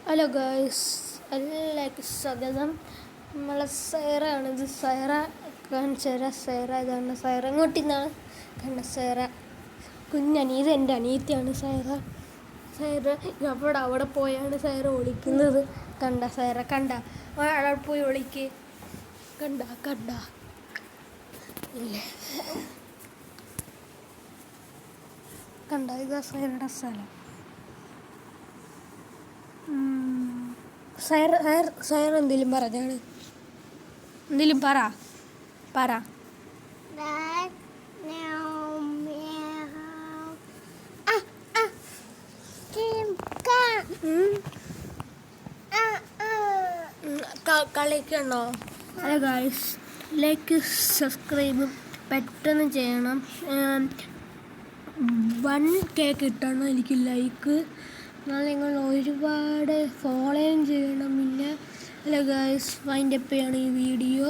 Hello guys, എല്ലാവർക്കും സ്വാഗതം. നമ്മളെ സൈറാണിത്. സൈറ കാണിച്ചു തരാം. സൈറ ഇതാണ്. സൈറ ഇങ്ങോട്ടിന്നാണ് കണ്ട സൈറ ഇത് എൻ്റെ അനിയത്തിയാണ് സൈറ. സൈറ അവിടെ പോയാണ് സൈറ ഒളിക്കുന്നത്. കണ്ട സൈറ അവിടെ പോയി ഒളിക്ക്. കണ്ട ഇല്ലേ, ഇതാ സൈറയുടെ സ്ഥലം. സൈറ എന്തെങ്കിലും പറഞ്ഞാണ്. എന്തെങ്കിലും പറ. കളിക്കണോ? ഹലോ ഗായ്സ്, ലൈക്ക് സബ്സ്ക്രൈബ് പെട്ടെന്ന് ചെയ്യണം. 1K കിട്ടണം എനിക്ക് ലൈക്ക്. എന്നാൽ നിങ്ങൾ ഒരുപാട് ഫോളോയും ചെയ്യണം. പിന്നെ ഹലോ ഗായ്സ്, വൈൻഡപ്പ് ചെയ്യണം ഈ വീഡിയോ.